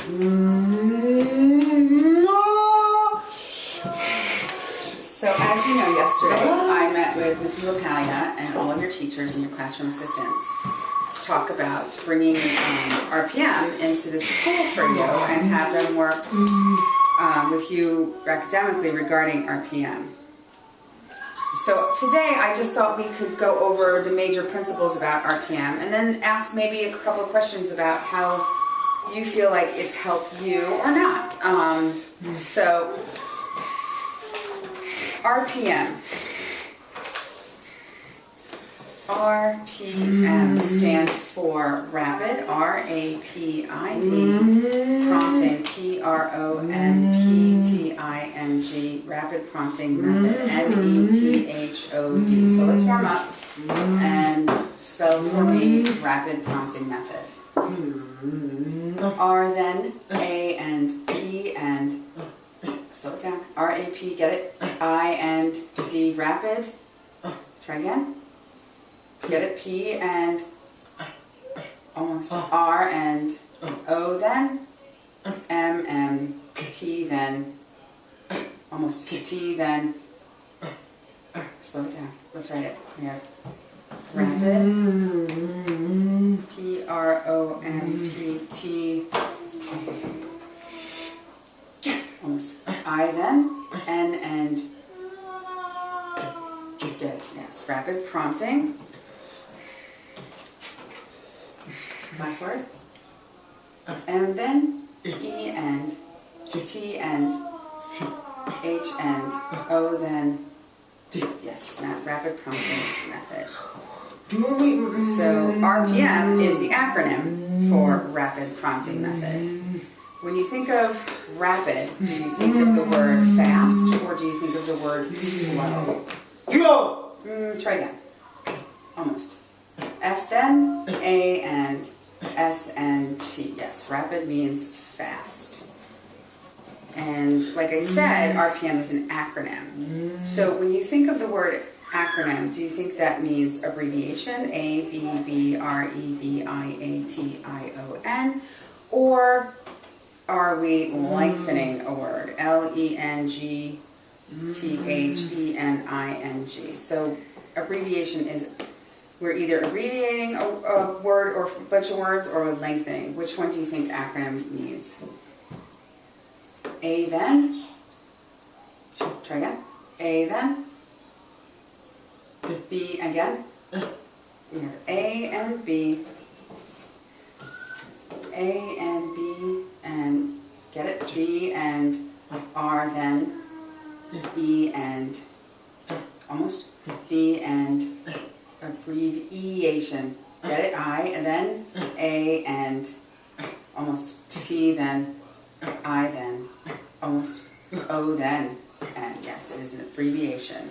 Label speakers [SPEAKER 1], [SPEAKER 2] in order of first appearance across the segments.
[SPEAKER 1] So as you know, yesterday I met with Mrs. Opalia and all of your teachers and your classroom assistants to talk about bringing RPM into the school for you and have them work with you academically regarding RPM. So today I just thought we could go over the major principles about RPM and then ask maybe a couple of questions about how you feel like it's helped you or not. So RPM. RPM stands for Rapid, R-A-P-I-D, Prompting, P-R-O-M-P-T-I-N-G, Rapid Prompting Method, M-E-T-H-O-D. So let's warm up and spell for me Rapid Prompting Method. R then, A and P and, slow it down, R-A-P, get it? I and D, Rapid. Try again. Get it? P and almost R and O then. M and P then. Almost T then. Slow it down. Let's write it. We have Rapid. P-R-O-M-P-T. Almost. I then. N and get it. Yes. Rapid prompting. Last word. And then E and T and H and O then D. Yes, rapid prompting method. So RPM is the acronym for rapid prompting method. When you think of rapid, do you think of the word fast or do you think of the word slow?
[SPEAKER 2] Go!
[SPEAKER 1] Try again. Almost. F then, A and S and T. Yes, rapid means fast. And like I said, RPM is an acronym. So when you think of the word acronym, do you think that means abbreviation, A, B, B, R, E, B, I, A, T, I, O, N? Or are we lengthening a word, L, E, N, G, T, H, E, N, I, N, G? So abbreviation is, we're either abbreviating a word or a bunch of words or we're lengthening. Which one do you think acronym means? A then? Try again. A then? B again? We have A and B. A and B and, get it? B and R then. E and, almost, V and abbreviation. Get it? I and then A and almost T then I then almost O then and yes, it is an abbreviation.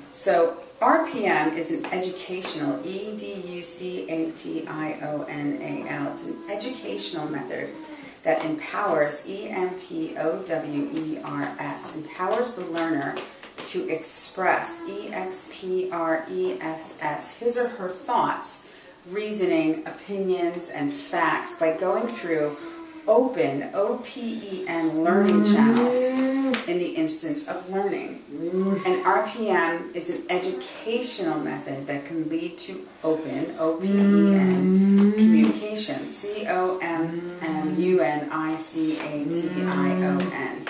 [SPEAKER 1] So RPM is an educational, E-D-U-C-A-T-I-O-N-A-L. It's an educational method that empowers, E-M-P-O-W-E-R-S, empowers the learner to express, E-X-P-R-E-S-S, his or her thoughts, reasoning, opinions, and facts by going through open, O-P-E-N, learning channels in the instance of learning. And RPM is an educational method that can lead to open, O-P-E-N, communication, C-O-M-M-U-N-I-C-A-T-I-O-N.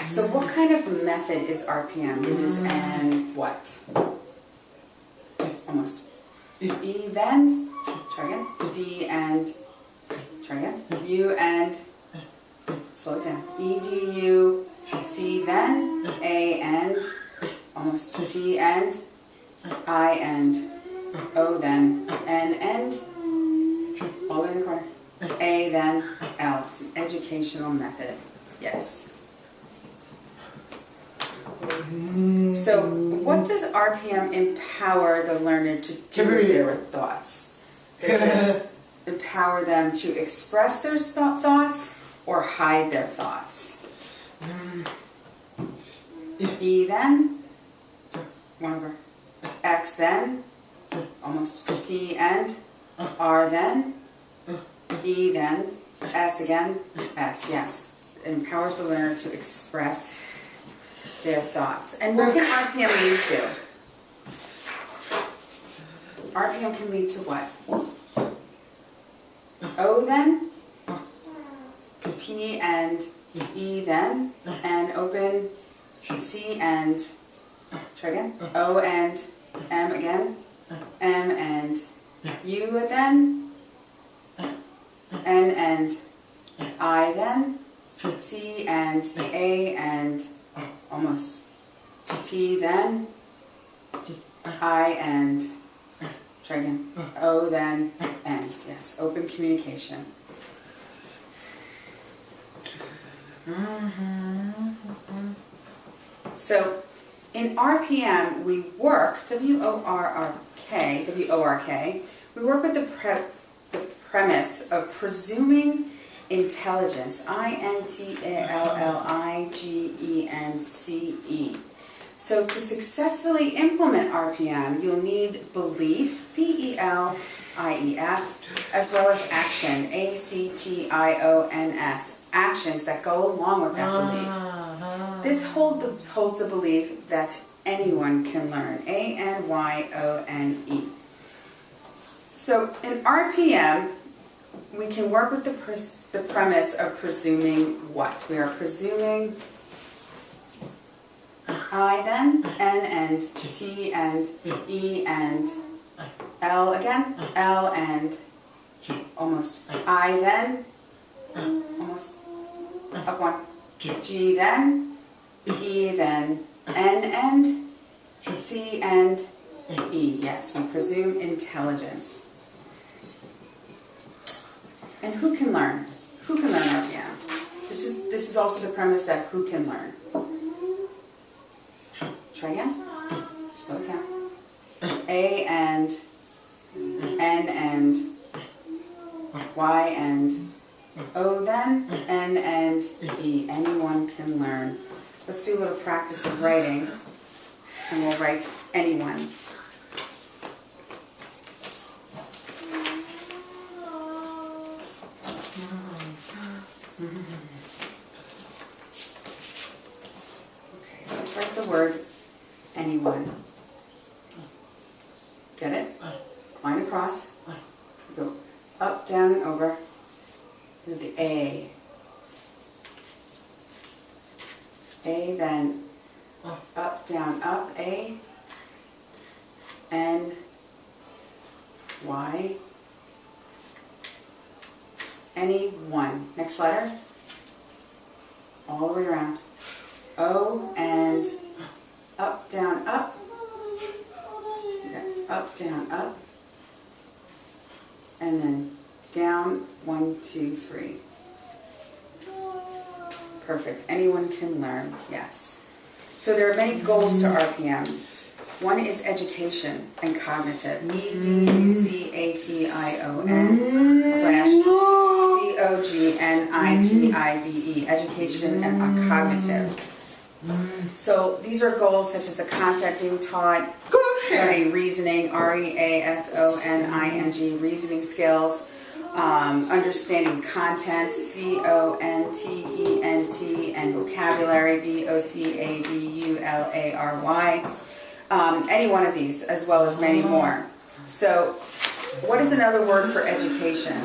[SPEAKER 1] So what kind of method is RPM? It is an what? Almost. E then, try again. D and, try again. U and, slow it down. E, D, U, C then, A and, almost. T and, I and, O then, N and, all the way in the corner. A then, L. It's an educational method. Yes. So, what does RPM empower the learner to do with their thoughts? Does it empower them to express their thoughts or hide their thoughts? E then, one over. X then, almost. P and R then, E then, S again, S, yes. It empowers the learner to express their thoughts. And what can RPM lead to? RPM can lead to what? O then, P and E then, and open, C and, try again, O and M again, M and U then, N and I then, C and A and almost T then, I and, try again, O then, N. Yes, open communication. So in RPM, we work, W-O-R-K, we work with the premise of presuming intelligence, INTELLIGENCE. So to successfully implement RPM, you'll need belief, BELIEF, as well as action, ACTIONS, actions that go along with that belief. This holds the belief that anyone can learn, ANYONE. So in RPM, we can work with the premise of presuming what? We are presuming I then, N and T and E and L again, L and almost I then, almost up one, G then, E then, N and C and E. Yes, we presume intelligence. And who can learn? Who can learn RPM? This is also the premise that who can learn. Try again. Slow it down. A and N and Y and O then, N and E. Anyone can learn. Let's do a little practice of writing, and we'll write anyone. Okay, let's write the word anyone. Get it? Line across. Go up, down, and over. Do the A. A, then up, down, up, A. N. Y. Anyone. Next letter. All the way around. O and up, down, up. Up, down, up. And then down, 1, 2, 3. Perfect. Anyone can learn. Yes. So there are many goals to RPM. One is education and cognitive. EDUCATION/COGNITIVE. Education and cognitive. So these are goals such as the content being taught, learning reasoning, REASONING, reasoning skills, understanding content, CONTENT, and vocabulary, VOCABULARY. Any one of these, as well as many more. So, what is another word for education?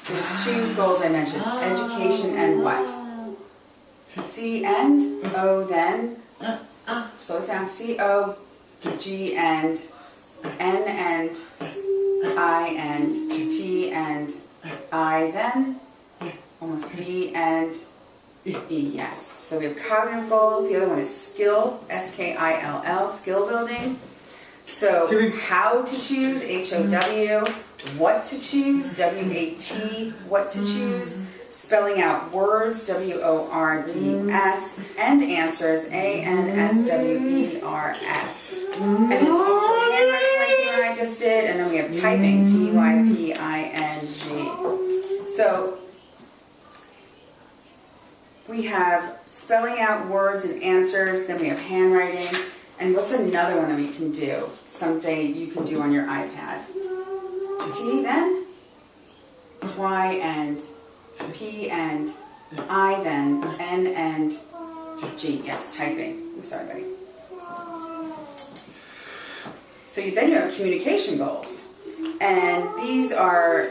[SPEAKER 1] There's two goals I mentioned: education and what? C and O then. Slow it down. C O G and N and I and T and I then. Almost B and E. Yes. So we have cognitive goals. The other one is skill. SKILL. Skill building. So how to choose. HOW. What to choose. WAT. What to choose. Spelling out words, WORDS, and answers, ANSWERS. And there's also handwriting like you and I just did, and then we have typing, TYPING. So we have spelling out words and answers, then we have handwriting, and what's another one that we can do? Someday you can do on your iPad. T then? Y and P and I then, N and G. Yes, typing. I'm sorry, buddy. So then you have communication goals. And these are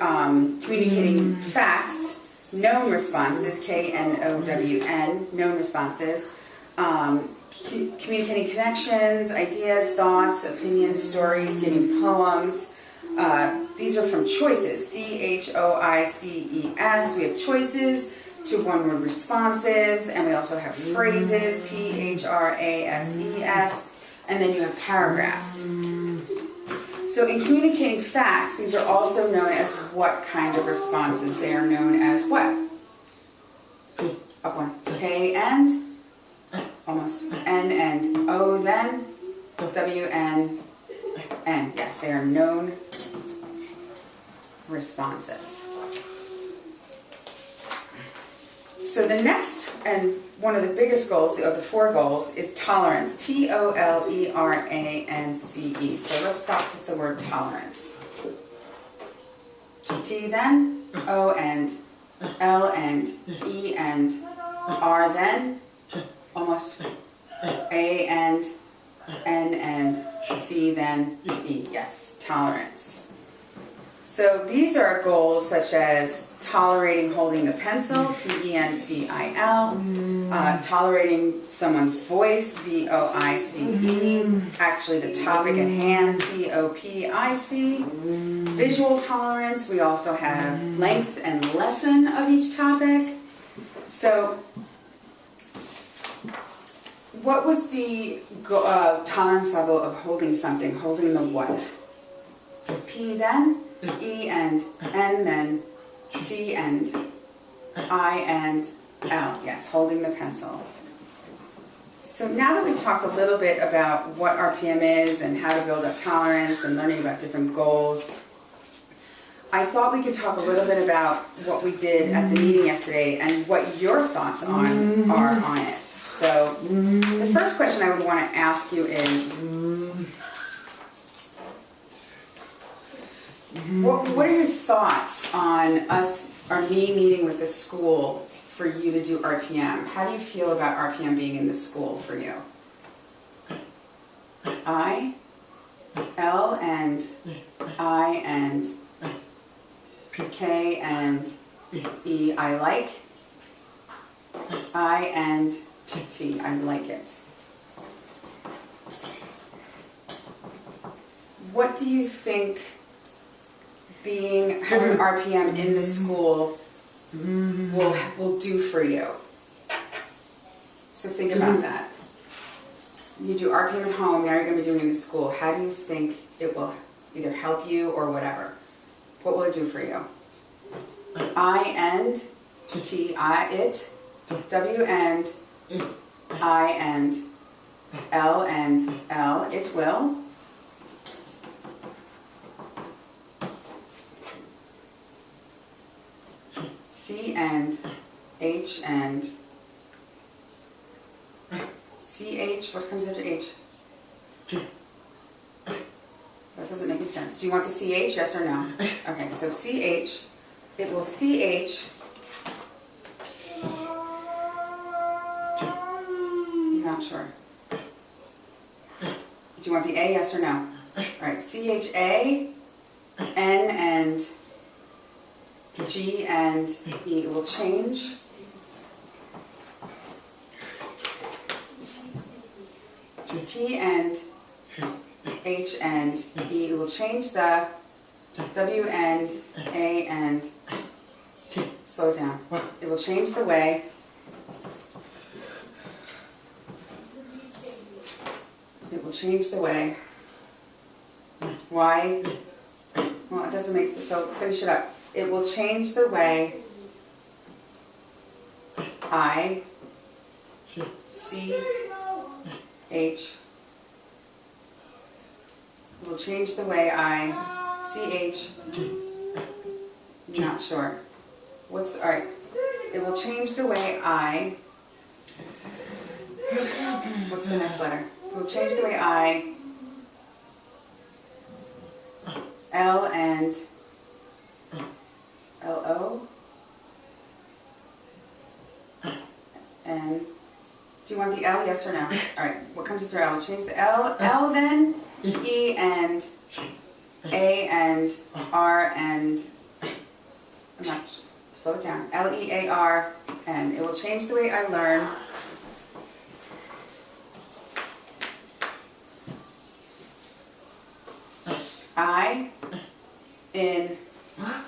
[SPEAKER 1] communicating facts, known responses, K-N-O-W-N, known responses, communicating connections, ideas, thoughts, opinions, stories, giving poems. These are from choices, C-H-O-I-C-E-S. We have choices to one-word responses, and we also have phrases, P-H-R-A-S-E-S, and then you have paragraphs. So in communicating facts, these are also known as what kind of responses? They are known as what? Up one. K and? Almost. N and O then? W and N. Yes, they are known responses. So the next, and one of the biggest goals of the 4 goals, is tolerance. T-O-L-E-R-A-N-C-E. So let's practice the word tolerance. T then, O and L and E and R then, almost, A and N and C then, E. Yes, tolerance. So these are goals such as tolerating holding the pencil, P-E-N-C-I-L, tolerating someone's voice, V-O-I-C-E, actually the topic at hand, T-O-P-I-C, visual tolerance, we also have length and lesson of each topic. So what was the tolerance level of holding something, holding the what? P then? E and N then, C and I and L. Yes, holding the pencil. So now that we've talked a little bit about what RPM is and how to build up tolerance and learning about different goals, I thought we could talk a little bit about what we did at the meeting yesterday and what your thoughts are on it. So the first question I would want to ask you is, what are your thoughts on me meeting with the school for you to do RPM? How do you feel about RPM being in the school for you? I, L and I and K and E, I like. I and T, I like it. What do you think having RPM in the school will do for you? So think about that. You do RPM at home, now you're going to be doing it in the school. How do you think it will either help you or whatever? What will it do for you? I and T, I, it. W and I and L and L, it will. C and H and CH, what comes after H? That doesn't make any sense. Do you want the CH, yes or no? Okay, so CH, it will CH. Not sure. Do you want the A, yes or no? Alright, CHA, N and G and E will change. T and H and E will change the W and A and T. Slow down. It will change the way. It will change the way. Why? Well, it doesn't make sense, so finish it up. It will change the way I, C, H. It will change the way I, C, H. Not sure. Alright. It will change the way I. What's the next letter? It will change the way I, L and LO. Do you want the L, yes or no? All right, what comes after L? We'll change the L. L then, E and A and R and, I'm not, slow it down. L-E-A-R, and it will change the way I learn. I, in,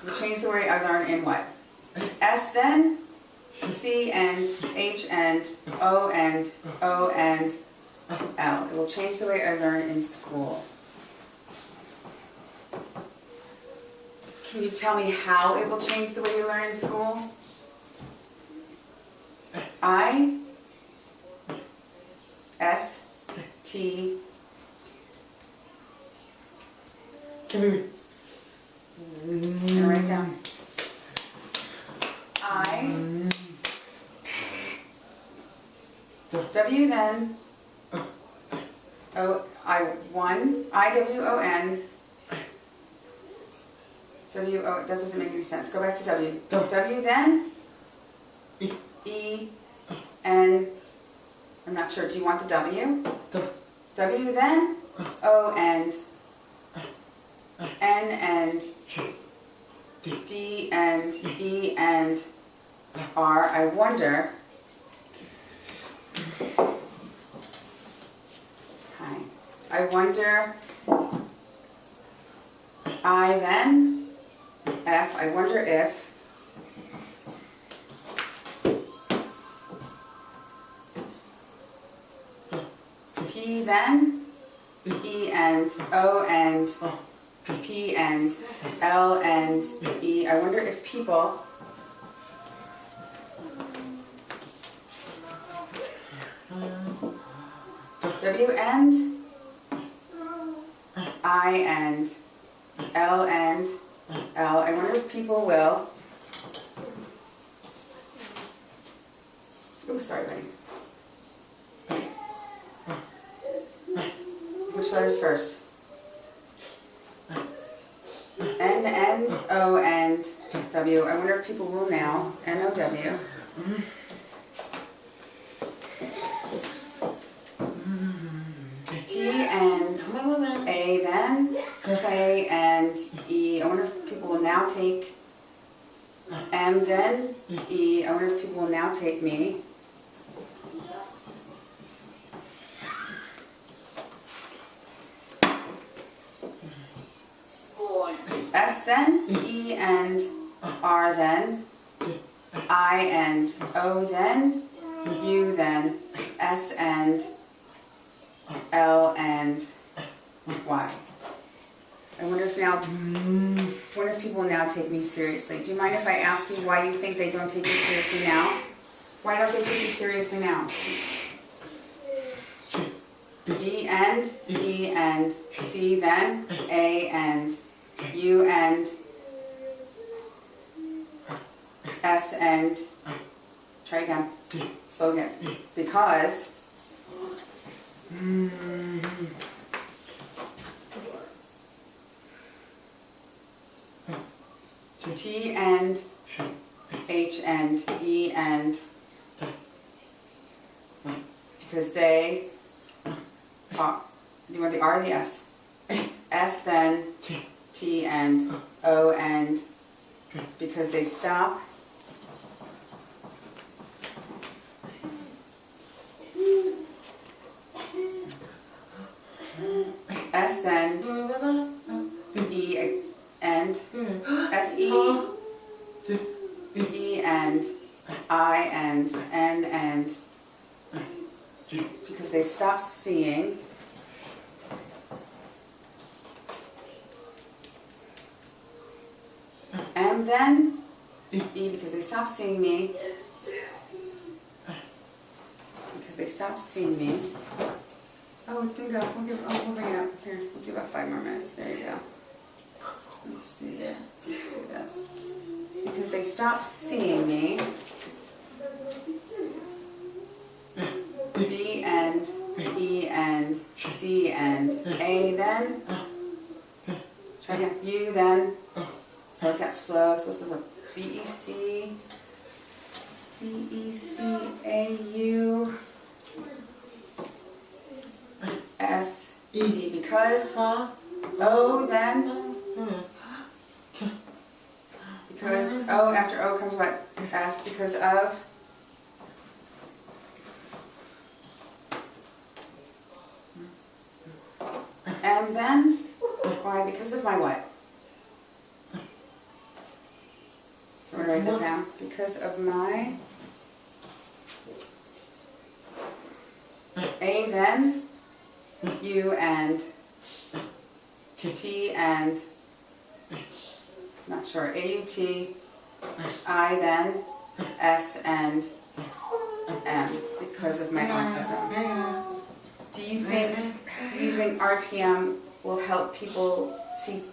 [SPEAKER 1] will change the way I learn in what? S then, C and H and O and O and L. It will change the way I learn in school. Can you tell me how it will change the way you learn in school? I, S, T, and write down. I, W then, O, I1, I-W-O-N, W-O, that doesn't make any sense. Go back to W. W then, E, N, I'm not sure. Do you want the W? W then, O and N and D and E and R. I wonder. Hi. I wonder. I then, F. I wonder if. P then, E and O and P and L and E. I wonder if people W and I and L and L. I wonder if people will. Oh, sorry, buddy. Which letters first? N and O and W. I wonder if people will now. N-O-W. T and A then. K and E. I wonder if people will now take M then. E. I wonder if people will now take me. S then, E and R then, I and O then, U then, S and L and Y. I wonder if people now take me seriously. Do you mind if I ask you why you think they don't take me seriously now? Why don't they take me seriously now? B and E and C then, A and U and S and, try again, slow again, because T and H and E and, because they are, do you want the R or the S? S then, T and O and, because they stop. S then, E and, S-E, E and, I and, N and, because they stop seeing. M then, E, because they stop seeing me. Because they stop seeing me. Oh, Dingo, we'll bring it up. Here, we'll do about 5 more minutes. There you go. Let's do that. Let's do this. Because they stop seeing me. B and E and C and A then. Try again. U then. So tap slow. So listen to B-E-C. B-E-C-A-U. S, E, because O then, because O, after O comes what? F, because of. M then, why? Because of my what? So I'm going to write that down. Because of my. A then, U and T and, not sure, A-U-T, I then, S and M, because of my autism. Do you think using RPM will help people see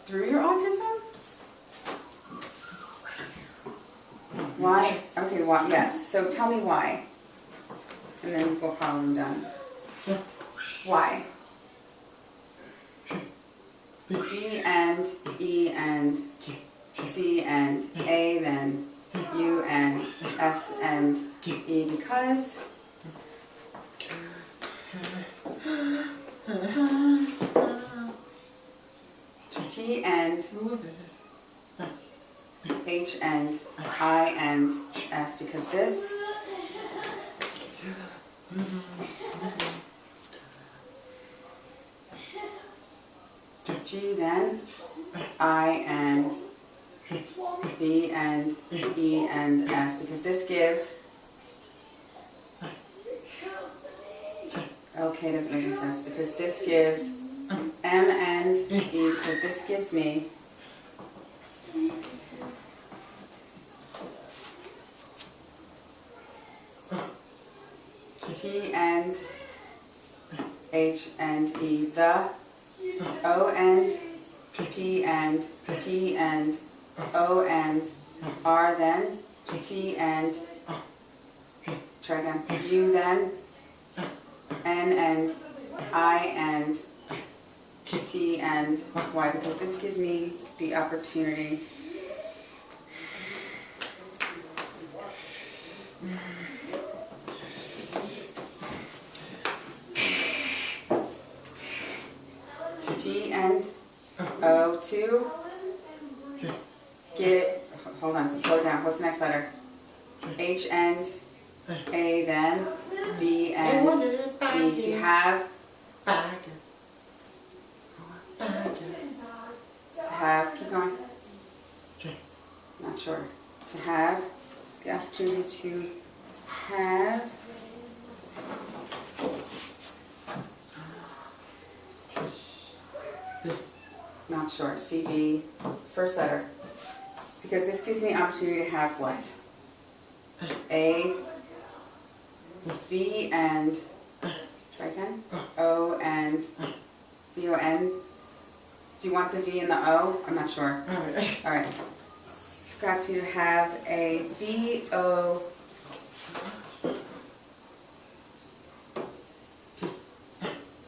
[SPEAKER 1] through your autism? Why? Okay, why? Yes. So tell me why. And then we'll problem done. Why? B and E and C and A then U and S and E because T and H and I and S because this G then I and B and E and S because this gives. Okay, doesn't make any sense because this gives M and E because this gives me T and H and E, the O and P and P and O and R then T and try again U then N and I and T and Y because this gives me the opportunity T and O to get, hold on, slow down, what's the next letter? H and A then, B and E to have, keep going, not sure, to have the opportunity to have not sure, CB, first letter, because this gives me the opportunity to have what? A, V and, try again, O and V-O-N. Do you want the V and the O? I'm not sure. Alright. It's got to have a V-O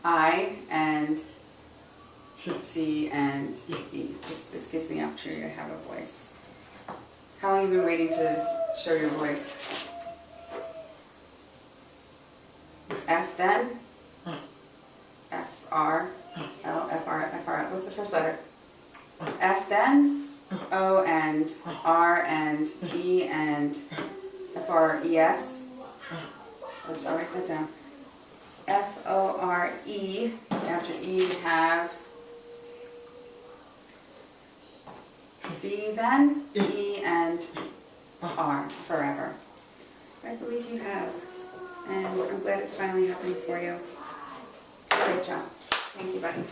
[SPEAKER 1] I and C and E. This gives me the opportunity to have a voice. How long have you been waiting to show your voice? F then? F, R, L, F, R, F, R. What's the first letter? F then? O and R and E and F, R, E, S. Let's write that down. F, O, R, E. After E, we have B then, E and R, forever. I believe you have, and I'm glad it's finally happening for you. Great job. Thank you, buddy.